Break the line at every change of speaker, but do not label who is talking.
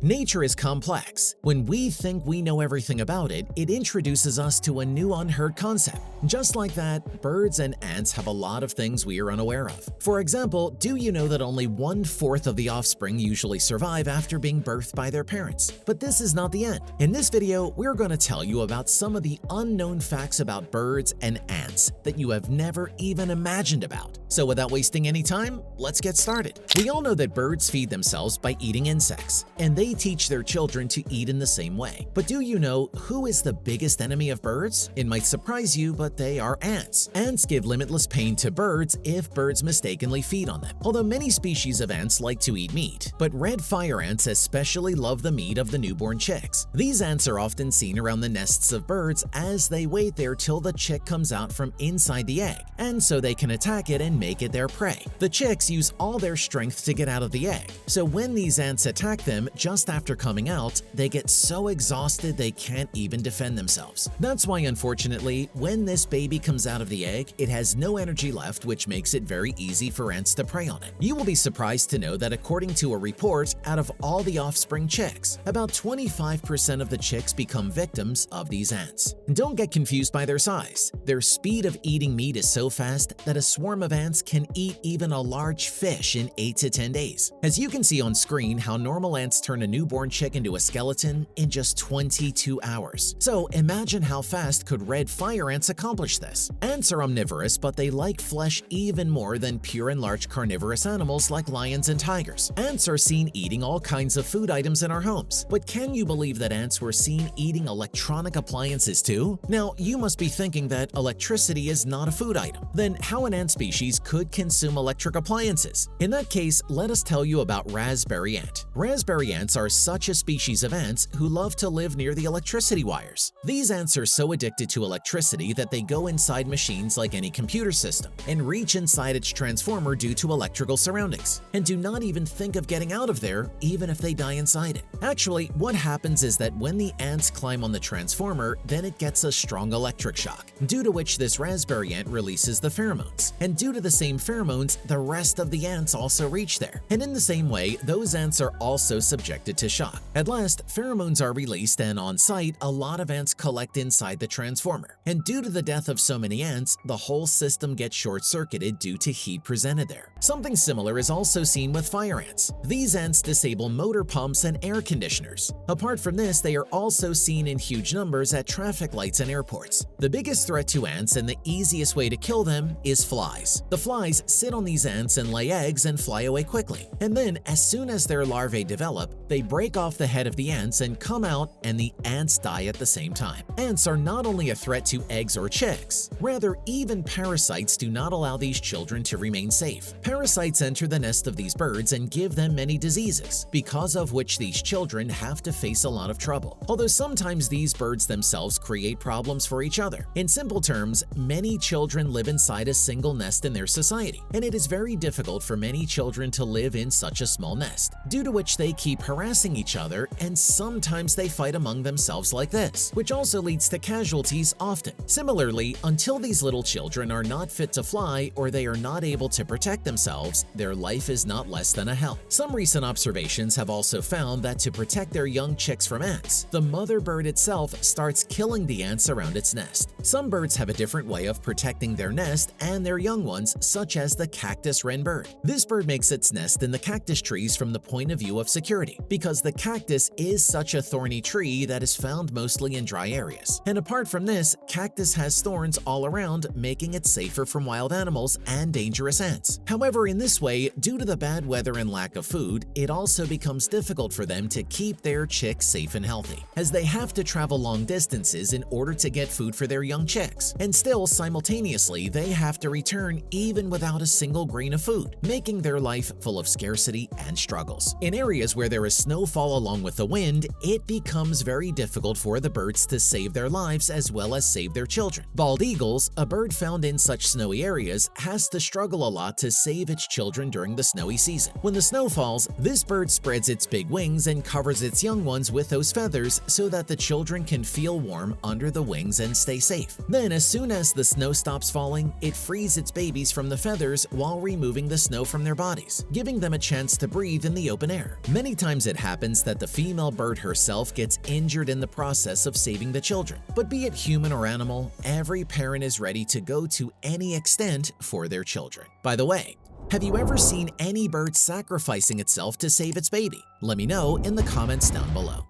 Nature is complex. When we think we know everything about it, it introduces us to a new unheard concept. Just like that, birds and ants have a lot of things we are unaware of. For example, do you know that only 1/4 of the offspring usually survive after being birthed by their parents? But this is not the end. In this video, we're going to tell you about some of the unknown facts about birds and ants that you have never even imagined about. So without wasting any time, let's get started. We all know that birds feed themselves by eating insects, and they teach their children to eat in the same way. But do you know who is the biggest enemy of birds? It might surprise you, but they are ants. Ants give limitless pain to birds if birds mistakenly feed on them. Although many species of ants like to eat meat, but red fire ants especially love the meat of the newborn chicks. These ants are often seen around the nests of birds as they wait there till the chick comes out from inside the egg, and so they can attack it and make it their prey. The chicks use all their strength to get out of the egg, so when these ants attack them just after coming out, they get so exhausted they can't even defend themselves. That's why, unfortunately, when this baby comes out of the egg, it has no energy left, which makes it very easy for ants to prey on it. You will be surprised to know that according to a report, out of all the offspring chicks, about 25% of the chicks become victims of these ants. Don't get confused by their size. Their speed of eating meat is so fast that a swarm of ants can eat even a large fish in 8 to 10 days. As you can see on screen how normal ants turn a newborn chick into a skeleton in just 22 hours. So imagine how fast could red fire ants accomplish this. Ants are omnivorous, but they like flesh even more than pure and large carnivorous animals like lions and tigers. Ants are seen eating all kinds of food items in our homes. But can you believe that ants were seen eating electronic appliances too? Now, you must be thinking that electricity is not a food item. Then how an ant species could consume electric appliances? In that case, let us tell you about raspberry ant. Raspberry ants are such a species of ants who love to live near the electricity wires. These ants are so addicted to electricity that they go inside machines like any computer system and reach inside its transformer due to electrical surroundings, and do not even think of getting out of there even if they die inside it. Actually, what happens is that when the ants climb on the transformer, then it gets a strong electric shock, due to which this raspberry ant releases the pheromones. And due to the same pheromones, the rest of the ants also reach there. And in the same way, those ants are also subjected to shock. At last, pheromones are released, and on site, a lot of ants collect inside the transformer. And due to the death of so many ants, the whole system gets short-circuited due to heat presented there. Something similar is also seen with fire ants. These ants disable motor pumps and air conditioners. Apart from this, they are also seen in huge numbers at traffic lights and airports. The biggest threat to ants and the easiest way to kill them is flies. The flies sit on these ants and lay eggs and fly away quickly. And then, as soon as their larvae develop, they break off the head of the ants and come out, and the ants die at the same time. Ants are not only a threat to eggs or chicks, rather, even parasites do not allow these children to remain safe. Parasites enter the nest of these birds and give them many diseases, because of which these children have to face a lot of trouble. Although sometimes these birds themselves create problems for each other. In simple terms, many children live inside a single nest in their society, and it is very difficult for many children to live in such a small nest, due to which they keep harassing each other, and sometimes they fight among themselves like this, which also leads to casualties often. Similarly, until these little children are not fit to fly or they are not able to protect themselves, their life is not less than a hell. Some recent observations have also found that to protect their young chicks from ants, the mother bird itself starts killing the ants around its nest. Some birds have a different way of protecting their nest and their young ones, such as the cactus wren bird. This bird makes its nest in the cactus trees from the point of view of security, because the cactus is such a thorny tree that is found mostly in dry areas. And apart from this, cactus has thorns all around, making it safer from wild animals and dangerous ants. However, in this way, due to the bad weather and lack of food, it also becomes difficult for them to keep their chicks safe and healthy, as they have to travel long distances in order to get food for their young chicks, and still simultaneously they have to return even without a single grain of food, making their life full of scarcity and struggles. In areas where there is snowfall along with the wind, it becomes very difficult for the birds to save their lives as well as save their children. Bald eagles, a bird found in such snowy areas, has to struggle a lot to save its children during the snowy season. When the snow falls, this bird spreads its big wings and covers its young ones with those feathers so that the children can feel warm under the wings and stay safe. Then, as soon as the snow stops falling, it frees its babies from the feathers while removing the snow from their bodies, giving them a chance to breathe in the open air. Many times it it happens that the female bird herself gets injured in the process of saving the children. But be it human or animal, every parent is ready to go to any extent for their children. By the way, have you ever seen any bird sacrificing itself to save its baby? Let me know in the comments down below.